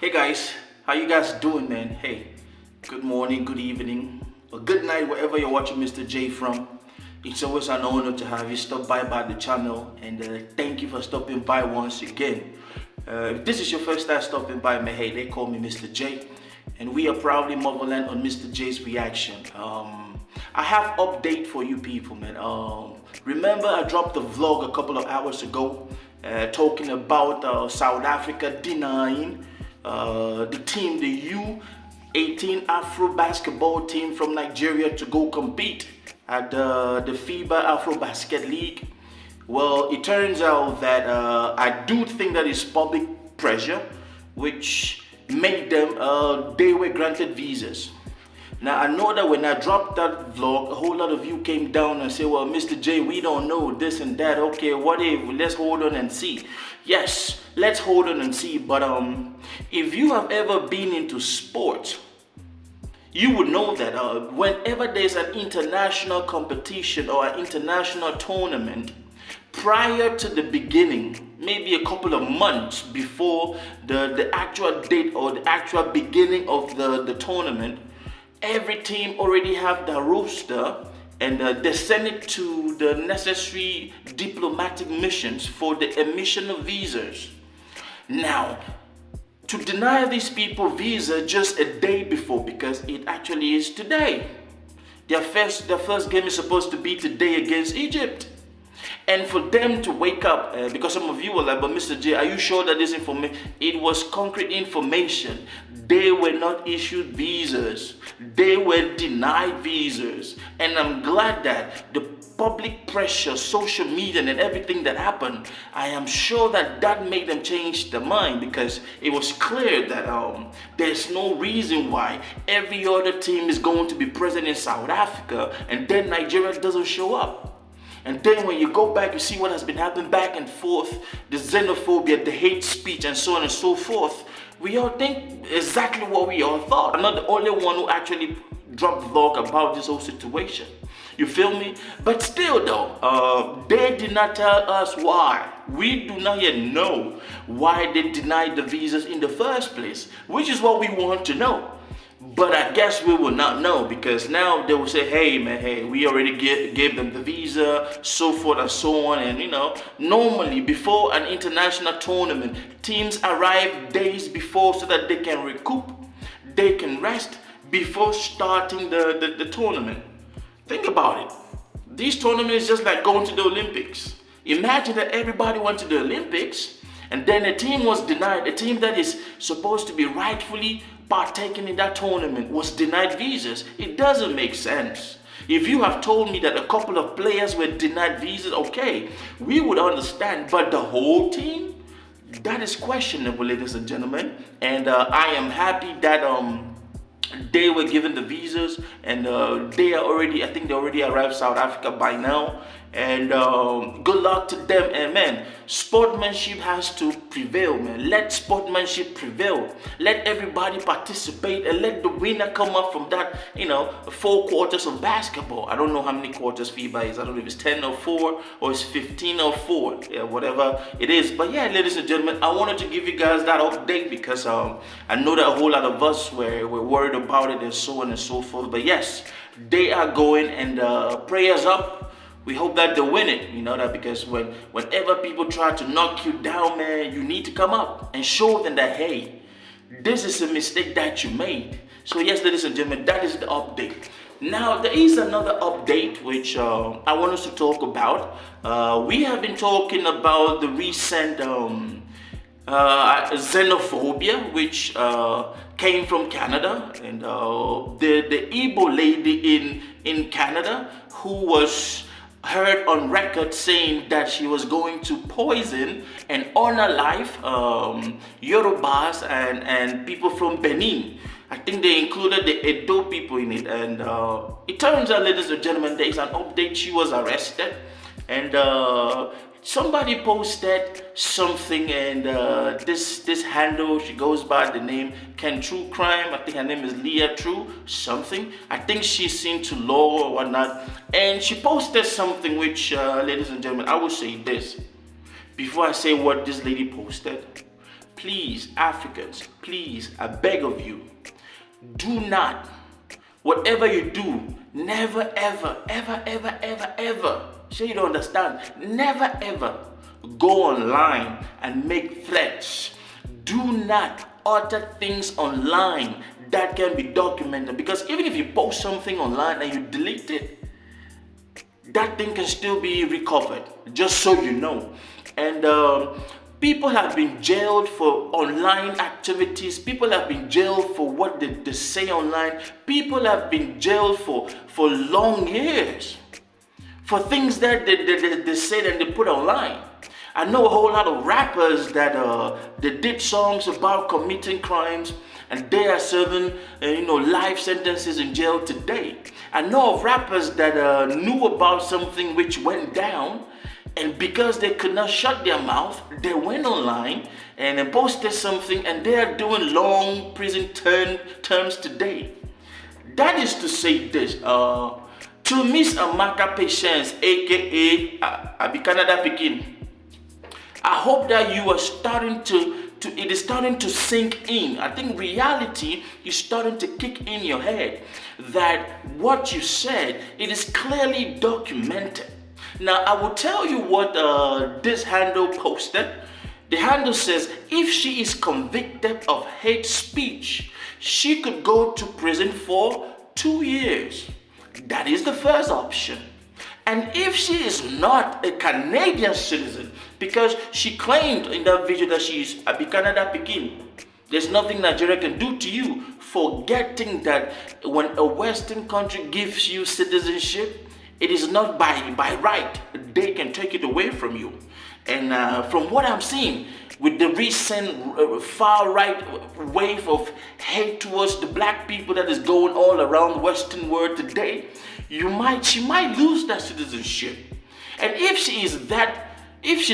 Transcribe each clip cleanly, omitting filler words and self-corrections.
Hey guys, how you guys doing, man? Hey, good morning, good evening, or good night, wherever you're watching Mr. J from. It's always an honor to have you stop by the channel, and thank you for stopping by once again. If this is your first time stopping by, man, hey, they call me Mr. J, and we are proudly motherland on Mr. J's reaction. I have update for you people, man. Remember I dropped the vlog a couple of hours ago talking about South Africa denying the team, the U18 Afrobasket team from Nigeria to go compete at the FIBA Afrobasket League. Well, it turns out that I do think that is public pressure which made them, they were granted visas. Now, I know that when I dropped that vlog, a whole lot of you came down and said, well, Mr. J, we don't know this and that. Okay, what if? Let's hold on and see. Yes, let's hold on and see. But if you have ever been into sports, you would know that whenever there's an international competition or an international tournament, prior to the beginning, maybe a couple of months before the actual date or the actual beginning of the tournament, every team already have their roster and they send it to the necessary diplomatic missions for the emission of visas. Now, to deny these people visa just a day before, because it actually is today. Their first game is supposed to be today against Egypt. And for them to wake up, because some of you were like, but Mr. J, are you sure that this information, it was concrete information. They were not issued visas. They were denied visas. And I'm glad that the public pressure, social media and everything that happened, I am sure that that made them change their mind, because it was clear that there's no reason why every other team is going to be present in South Africa and then Nigeria doesn't show up. And then when you go back, you see what has been happening back and forth, the xenophobia, the hate speech, and so on and so forth. We all think exactly what we all thought. I'm not the only one who actually dropped vlog about this whole situation. You feel me? But still though, they did not tell us why. We do not yet know why they denied the visas in the first place, which is what we want to know. But I guess we will not know, because now they will say, hey man, hey, we already gave them the visa, so forth and so on. And you know, normally before an international tournament, teams arrive days before so that they can recoup, they can rest before starting the tournament. Think about it. These tournaments is just like going to the Olympics. Imagine that everybody went to the Olympics and then a team was denied, a team that is supposed to be rightfully partaking in that tournament was denied visas. It doesn't make sense. If you have told me that a couple of players were denied visas, okay, we would understand, but the whole team, that is questionable, ladies and gentlemen. And I am happy that they were given the visas, and they are already, I think they already arrived South Africa by now. And good luck to them. And man, sportsmanship has to prevail, man. Let sportsmanship prevail. Let everybody participate and let the winner come up from that, you know, 4 quarters of basketball. I don't know how many quarters FIBA is. I don't know if it's 10 or 4 or it's 15 or 4. Yeah, whatever it is. But yeah, ladies and gentlemen, I wanted to give you guys that update because I know that a whole lot of us were worried about it and so on and so forth. But yes, they are going, and prayers up. We hope that they win it, you know that, because whenever people try to knock you down, man, you need to come up and show them that, hey, this is a mistake that you made. So yes, ladies and gentlemen, that is the update. Now, there is another update which I want us to talk about. We have been talking about the recent xenophobia which came from Canada, and the Igbo lady in Canada who was heard on record saying that she was going to poison and unalive Yorubas and people from Benin. I think they included the Edo people in it, and it turns out, ladies and gentlemen, there is an update. She was arrested, and somebody posted something, and this handle, she goes by the name Can True Crime. I think her name is Leah True something. I think she's into law or whatnot, and she posted something which, ladies and gentlemen, I will say this before I say what this lady posted. please, Africans, please, I beg of you, do not, whatever you do, never, ever, ever, ever, ever, ever, sure you don't understand, never, ever go online and make threats. Do not utter things online that can be documented, because even if you post something online and you delete it, that thing can still be recovered, just so you know. And people have been jailed for online activities. People have been jailed for what they say online. People have been jailed for long years for things that they said and they put online. I know a whole lot of rappers that they did songs about committing crimes, and they are serving life sentences in jail today. I know of rappers that knew about something which went down, and because they could not shut their mouth, they went online and posted something, and they are doing long prison terms today. That is to say this, to Miss Amaka Patience, aka Canada Pikin, I hope that you are starting it is starting to sink in. I think reality is starting to kick in your head that what you said, it is clearly documented. Now, I will tell you what this handle posted. The handle says, if she is convicted of hate speech, she could go to prison for 2 years. That is the first option. And if she is not a Canadian citizen, because she claimed in that video that she is a Canada Pikin, there's nothing Nigeria can do to you, forgetting that when a Western country gives you citizenship, it is not by right. They can take it away from you. And from what I'm seeing, with the recent far-right wave of hate towards the black people that is going all around the Western world today, she might lose that citizenship. And if she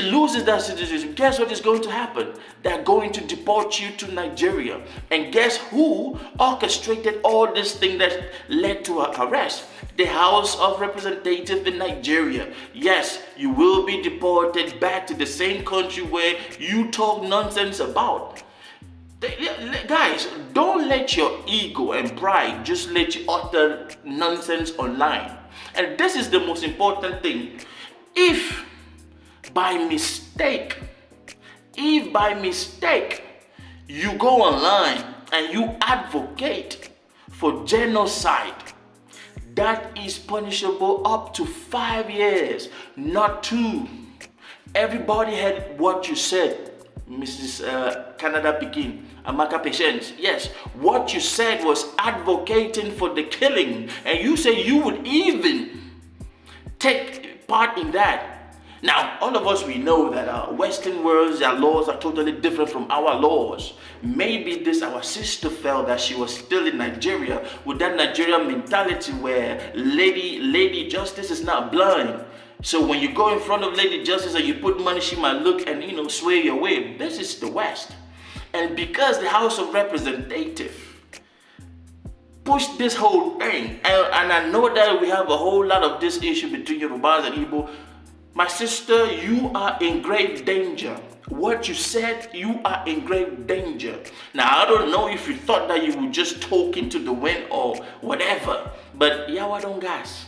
loses that citizenship, guess what is going to happen? They're going to deport you to Nigeria. And guess who orchestrated all this thing that led to her arrest? The House of Representatives in Nigeria. Yes, you will be deported back to the same country where you talk nonsense about. Guys, don't let your ego and pride just let you utter nonsense online. And this is the most important thing. If by mistake you go online and you advocate for genocide, that is punishable up to 5 years, not 2. Everybody heard what you said, Mrs. Canada Pikin, Amaka Patience. Yes, what you said was advocating for the killing, and you say you would even take part in that. Now, all of us, we know that Western worlds, their laws are totally different from our laws. Maybe our sister felt that she was still in Nigeria with that Nigerian mentality where Lady Justice is not blind. So when you go in front of Lady Justice and you put money, she might look and sway your way. This is the West. And because the House of Representatives pushed this whole thing, and I know that we have a whole lot of this issue between Yorubas and Igbo, my sister, you are in grave danger. What you said, you are in grave danger. Now, I don't know if you thought that you would just talk into the wind or whatever, but yawa don't gas.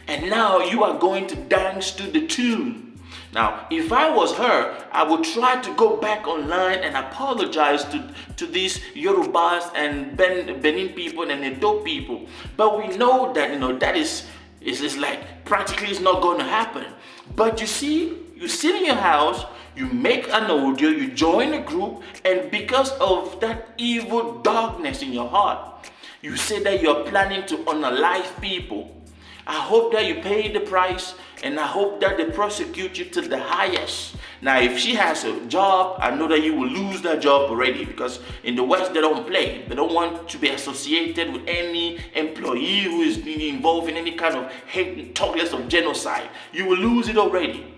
And now you are going to dance to the tune. Now, if I was her, I would try to go back online and apologize to these Yorubas and Benin people and Edo people. But we know that, that is like practically it's not going to happen. But you see, you sit in your house, you make an audio, you join a group, and because of that evil darkness in your heart, you say that you're planning to unalive people. I hope that you pay the price, and I hope that they prosecute you to the highest. Now, if she has a job, I know that you will lose that job already, because in the West, they don't play. They don't want to be associated with any employee who is involved in any kind of hate, talk less of genocide. You will lose it already.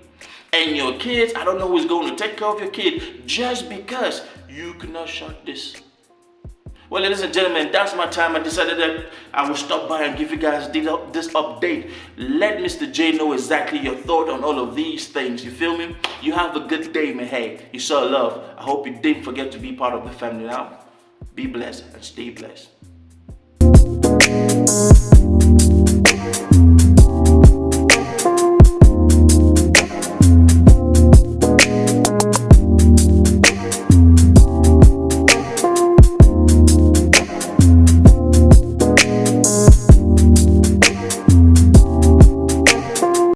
And your kids, I don't know who's going to take care of your kid just because you cannot shut this. Well, ladies and gentlemen, that's my time. I decided that I will stop by and give you guys this update. Let Mr. J know exactly your thought on all of these things. You feel me? You have a good day, man. Hey, you saw love. I hope you didn't forget to be part of the family now. Be blessed and stay blessed.